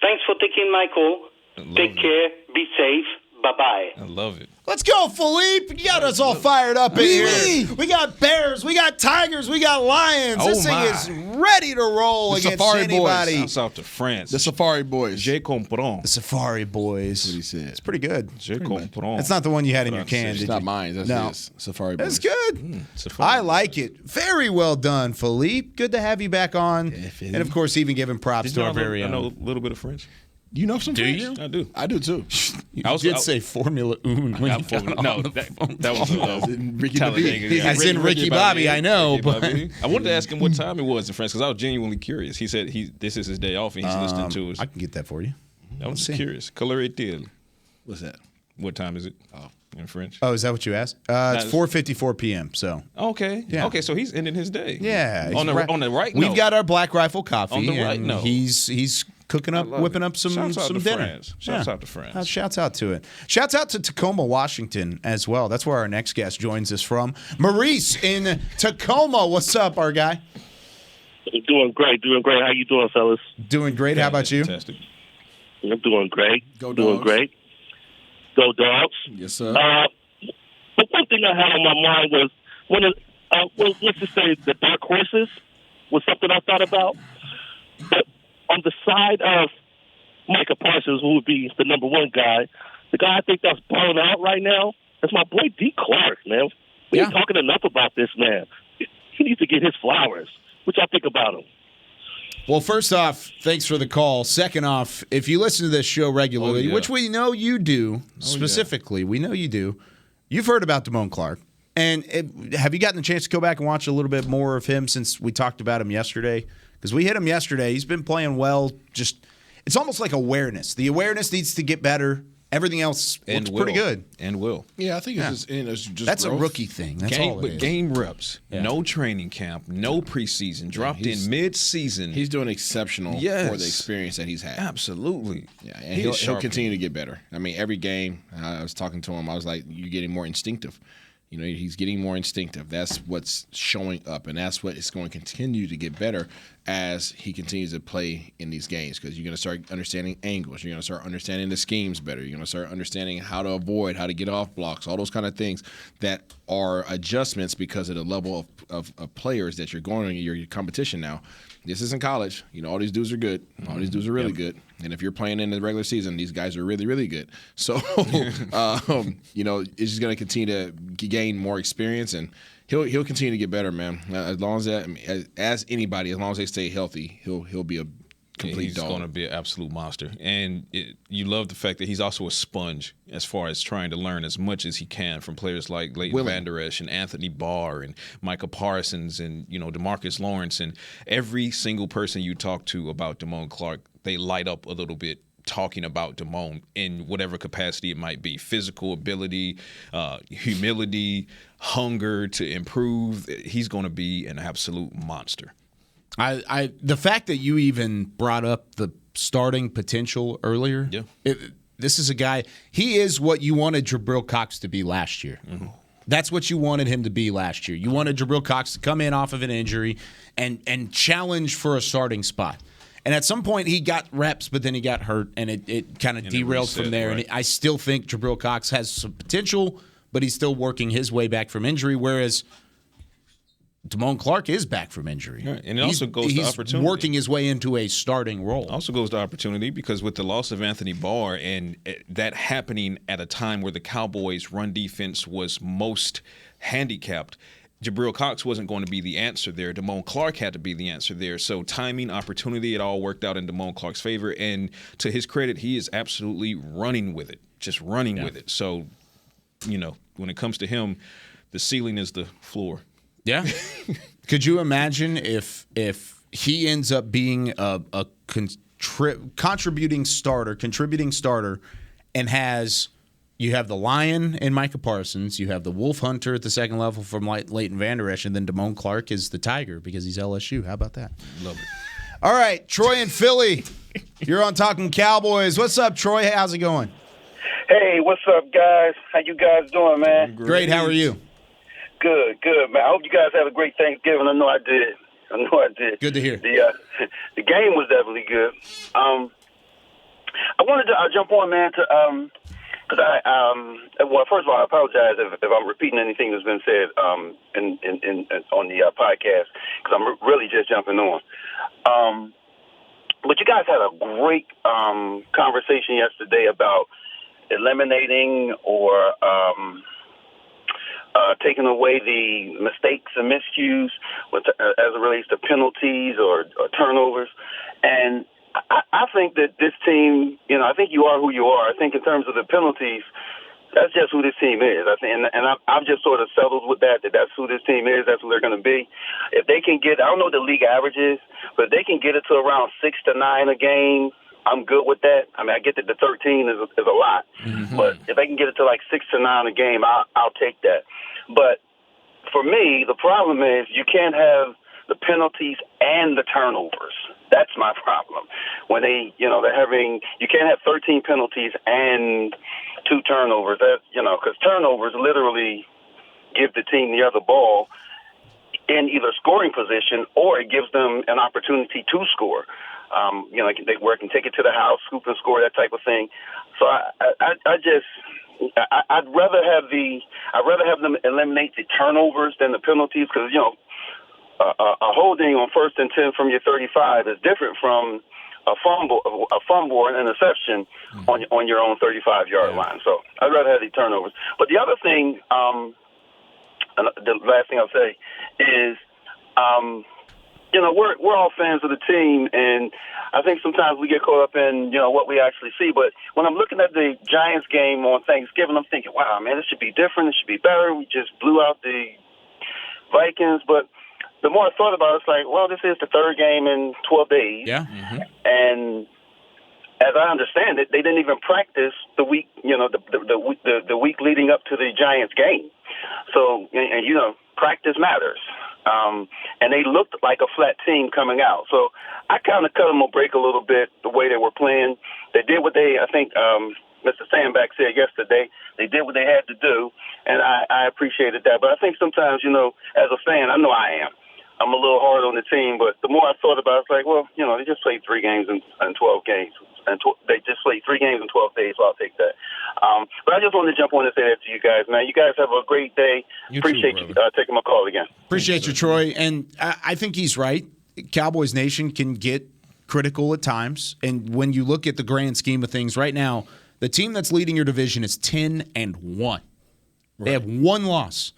Thanks for taking my call. Take care. Be safe. Bye-bye. I love it. Let's go, Philippe. You got us all fired up in here. We got bears, we got tigers, we got lions. This thing is ready to roll against anybody. Shouts out to France. The Safari Boys. Je comprends. The Safari Boys. That's what he said. It's pretty good. Je comprends. That's not the one you had in your can, It's did not you? mine. That's No. his. Safari Boys. That's good. I like it. Very well done, Philippe. Good to have you back on. And, of course, even giving props to our very own. I know a little bit of French. You know some French? you? I do. I do too. You did say Formula Un when you got on the phone. That was Ricky Talladega. As in Ricky Bobby, I know. But I wanted to ask him what time it was in France because I was genuinely curious. He said this is his day off and he's listening to us. I can get that for you. I was curious. Quelle heure-t-il? What's that? What time is it? In French. Oh, is that what you asked? It's 4:54 p.m. So okay, Yeah. Okay, so he's ending his day. yeah, on the right. We've note. got our Black Rifle coffee. On the right and note. He's cooking up, whipping up some Shouts out to dinner. France. Shouts out to France. Shouts out to it. Shouts out to Tacoma, Washington as well. That's where our next guest joins us from. Maurice in Tacoma. What's up, our guy? Doing great. How you doing, fellas? Doing great. How about you? Fantastic. I'm doing great. Go doing Dogs. Great. Go Dogs. Yes, sir. But one thing I had on my mind was let's just say the dark horses was something I thought about. But on the side of Micah Parsons, who would be the number one guy, the guy I think that's balling out right now, that's my boy D. Clark, man. We ain't talking enough about this man. He needs to get his flowers. What y'all think about him? Well, first off, thanks for the call. Second off, if you listen to this show regularly, which we know you do specifically, we know you do, you've heard about Damone Clark. And have you gotten a chance to go back and watch a little bit more of him since we talked about him yesterday? Because we hit him yesterday. He's been playing well. It's almost like awareness. The awareness needs to get better. Everything else looks pretty good. And will. Yeah, I think it's just that's growth. a rookie thing. That's all it is. Game reps, no training camp, no preseason, dropped in mid-season. He's doing exceptional for the experience that he's had. Absolutely. Yeah, and he'll continue to get better. I mean, every game, I was talking to him, I was like, you're getting more instinctive. You know, he's getting more instinctive. That's what's showing up, and that's what is going to continue to get better as he continues to play in these games, because you're going to start understanding angles. You're going to start understanding the schemes better. You're going to start understanding how to avoid, how to get off blocks, all those kind of things that are adjustments because of the level of players that you're going in your competition now. This isn't college. You know, all these dudes are good. All these dudes are really good. And if you're playing in the regular season, these guys are really, really good. So, you know, it's just going to continue to gain more experience, and he'll continue to get better, man. As long as as anybody, as long as they stay healthy, he'll be a complete dog. He's going to be an absolute monster. And you love the fact that he's also a sponge as far as trying to learn as much as he can from players like Leighton Vander Esch and Anthony Barr and Micah Parsons and, you know, DeMarcus Lawrence. And every single person you talk to about Damone Clark, they light up a little bit talking about Damone in whatever capacity it might be. Physical ability, humility, hunger to improve. He's going to be an absolute monster. The fact that you even brought up the starting potential earlier, this is a guy, he is what you wanted Jabril Cox to be last year. Mm-hmm. That's what you wanted him to be last year. You wanted Jabril Cox to come in off of an injury and challenge for a starting spot. And at some point he got reps, but then he got hurt, and it kind of derailed from there. Right. And I still think Jabril Cox has some potential, but he's still working his way back from injury, whereas Damone Clark is back from injury. Right. And it also goes to opportunity. He's working his way into a starting role. Also goes to opportunity because with the loss of Anthony Barr and that happening at a time where the Cowboys' run defense was most handicapped, Jabril Cox wasn't going to be the answer there. Damone Clark had to be the answer there. So timing, opportunity, it all worked out in Damone Clark's favor. And to his credit, he is absolutely running with it, just running with it. So, you know, when it comes to him, the ceiling is the floor. Yeah. Could you imagine if he ends up being a contributing starter, and you have the Lion in Micah Parsons, you have the Wolf Hunter at the second level from Leighton Vander Esch, and then Damone Clark is the Tiger because he's LSU. How about that? Love it. All right, Troy in Philly. You're on Talkin Cowboys. What's up, Troy? How's it going? Hey, what's up, guys? How you guys doing, man? Great. How are you? Good, man. I hope you guys had a great Thanksgiving. I know I did. Good to hear. The game was definitely good. I wanted to jump on, man, to because well, first of all, I apologize if I'm repeating anything that's been said on the podcast, because I'm really just jumping on. But you guys had a great conversation yesterday about eliminating or taking away the mistakes and miscues as it relates to penalties or turnovers. And I think that this team, you know, I think you are who you are. I think in terms of the penalties, that's just who this team is. I think, and I've just sort of settled with that's who this team is. That's who they're going to be. If they can get, I don't know what the league average is, but if they can get it to around 6 to 9 a game, I'm good with that. I mean, I get that the 13 is a lot, but if they can get it to like 6 to 9 a game, I'll take that. But for me, the problem is you can't have the penalties and the turnovers. That's my problem. When they're having, you can't have 13 penalties and 2 turnovers. That, because turnovers literally give the team the other ball. in either scoring position or it gives them an opportunity to score. Where it can take it to the house, scoop and score, that type of thing. So I'd rather have them eliminate the turnovers than the penalties, because a holding on 1st and 10 from your 35 is different from a fumble or an interception on your own 35-yard line. So I'd rather have the turnovers. But the other thing, and the last thing I'll say is, we're all fans of the team, and I think sometimes we get caught up in, what we actually see. But when I'm looking at the Giants game on Thanksgiving, I'm thinking, wow, man, this should be different. It should be better. We just blew out the Vikings. But the more I thought about it, it's like, well, this is the third game in 12 days. Yeah. And as I understand it, they didn't even practice the week, the week leading up to the Giants game. So, practice matters. And they looked like a flat team coming out. So I kind of cut them a break a little bit, the way they were playing. They did what I think Mr. Sandback said yesterday. They did what they had to do, and I appreciated that. But I think sometimes, as a fan, I know I am. I'm a little hard on the team, but the more I thought about it, it's like, well, they just played 3 games in 12 games. They just played 3 games in 12 days, so I'll take that. But I just wanted to jump on and say that to you guys, man. You guys have a great day. Appreciate you taking my call again. Appreciate you, Troy. And I think he's right. Cowboys Nation can get critical at times. And when you look at the grand scheme of things right now, the team that's leading your division is 10-1. Right. They have 1 loss.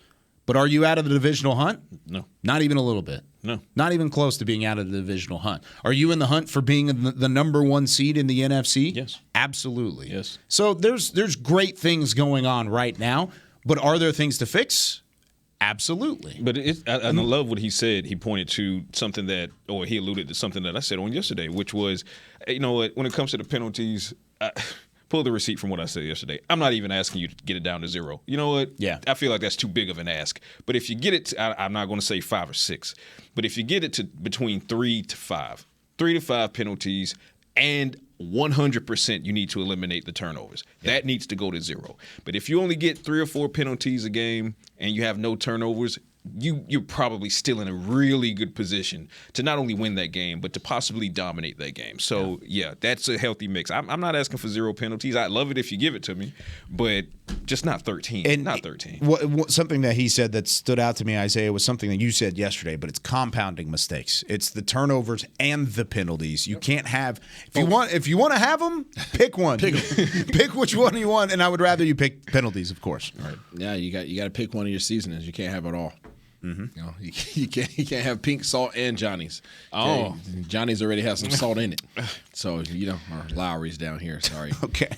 But are you out of the divisional hunt? No. Not even a little bit. No. Not even close to being out of the divisional hunt. Are you in the hunt for being the number 1 seed in the NFC? Yes. Absolutely. Yes. So there's great things going on right now, but are there things to fix? Absolutely. But I love what he said. He pointed to something he alluded to something that I said on yesterday, which was, when it comes to the penalties, pull the receipt from what I said yesterday. I'm not even asking you to get it down to 0. You know what? Yeah. I feel like that's too big of an ask. But if you get it to, I'm not going to say 5 or 6, but if you get it to between 3 to 5 penalties, and 100% you need to eliminate the turnovers. Yeah. That needs to go to 0. But if you only get 3 or 4 penalties a game and you have no turnovers, you're probably still in a really good position to not only win that game, but to possibly dominate that game. So, yeah that's a healthy mix. I'm not asking for 0 penalties. I'd love it if you give it to me, but just not 13. And not 13. Something that he said that stood out to me, Isaiah, was something that you said yesterday, but it's compounding mistakes. It's the turnovers and the penalties. You can't have – if you want to have them, pick one. Pick which one you want, and I would rather you pick penalties, of course. Right. Yeah, you got to pick one of your seasonings. You can't have it all. Mm-hmm. You can't have pink salt and Johnny's. Okay? Johnny's already has some salt in it, so or Lowry's down here. Sorry. Okay.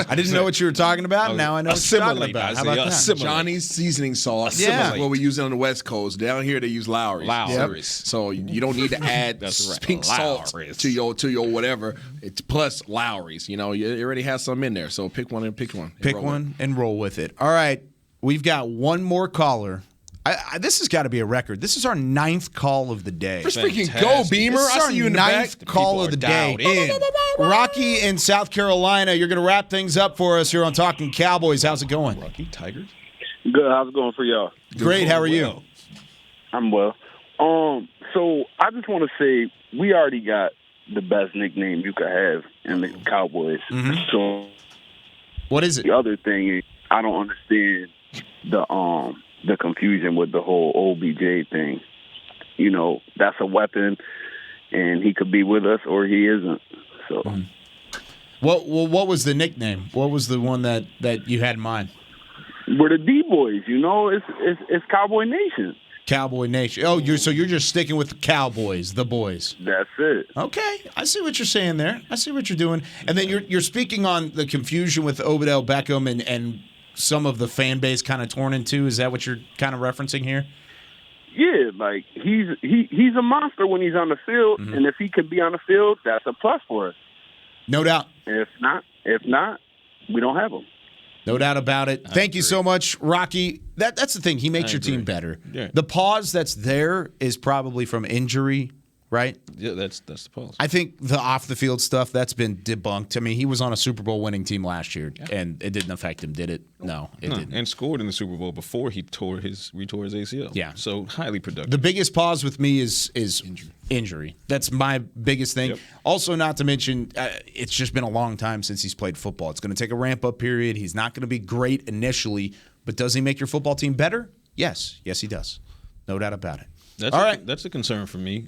I didn't know what you were talking about. Now I know what you're talking about. How about that? Johnny's seasoning sauce. Yeah. What we use it on the West Coast. Down here they use Lowry's. Yep. So you don't need to add pink salt to your whatever. It's plus Lowry's. It already has some in there. So pick one. Pick one and roll with it. All right. We've got one more caller. This has got to be a record. This is our 9th call of the day. Let's freaking go, Beamer. This is I see you in the back. 9th call of the day. Rocky in South Carolina, you're going to wrap things up for us here on Talkin Cowboys. How's it going? Rocky Tigers. Good. How's it going for y'all? Great. How are you? I'm well. So I just want to say we already got the best nickname you could have in the Cowboys. Mm-hmm. So what is it? The other thing is I don't understand the confusion with the whole OBJ thing. That's a weapon, and he could be with us or he isn't. So, what was the nickname? What was the one that you had in mind? We're the D-Boys. It's Cowboy Nation. Cowboy Nation. Oh, you're just sticking with the Cowboys, the boys. That's it. Okay, I see what you're saying there. I see what you're doing, and then you're speaking on the confusion with Odell Beckham and some of the fan base kind of torn in two. Is that what you're kind of referencing here? Yeah, like he's a monster when he's on the field, and if he could be on the field, that's a plus for us. No doubt. If not, we don't have him. No doubt about it. Thank you so much, Rocky. That's the thing. He makes your team better. Yeah. The pause that's there is probably from injury right? Yeah, that's the policy. I think the off-the-field stuff, that's been debunked. I mean, he was on a Super Bowl winning team last year, and it didn't affect him, did it? No, it didn't. And scored in the Super Bowl before he retore his ACL. Yeah. So highly productive. The biggest pause with me is injury. That's my biggest thing. Yep. Also, not to mention, it's just been a long time since he's played football. It's going to take a ramp-up period. He's not going to be great initially, but does he make your football team better? Yes. Yes, he does. No doubt about it. That's a concern for me.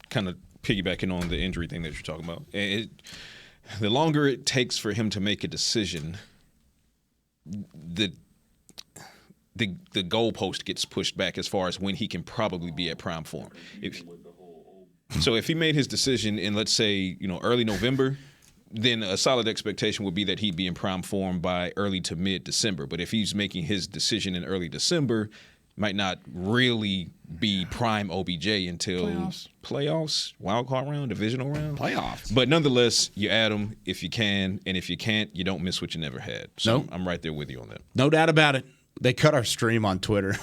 Kind of piggybacking on the injury thing that you're talking about. The longer it takes for him to make a decision, the goalpost gets pushed back as far as when he can probably be at prime form. So if he made his decision in, let's say, early November, then a solid expectation would be that he'd be in prime form by early to mid-December. But if he's making his decision in early December, might not really be prime OBJ until playoffs, wild card round, divisional round. Playoffs. But nonetheless, you add them if you can, and if you can't, you don't miss what you never had. So Nope. I'm right there with you on that. No doubt about it. They cut our stream on Twitter.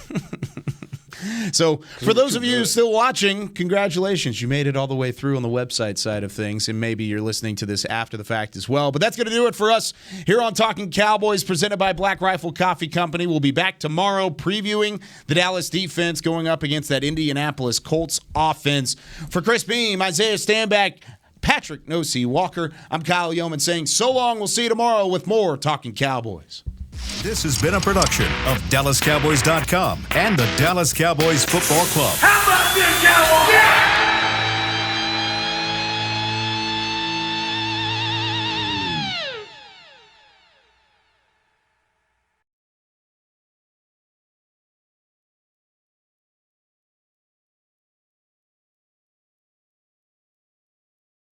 So for those of you still watching, congratulations. You made it all the way through on the website side of things, and maybe you're listening to this after the fact as well. But that's going to do it for us here on Talking Cowboys, presented by Black Rifle Coffee Company. We'll be back tomorrow previewing the Dallas defense going up against that Indianapolis Colts offense. For Chris Beam, Isaiah Stanback, Patrick No-C Walker, I'm Kyle Yeoman saying so long. We'll see you tomorrow with more Talking Cowboys. This has been a production of DallasCowboys.com and the Dallas Cowboys Football Club. How about this, Cowboys?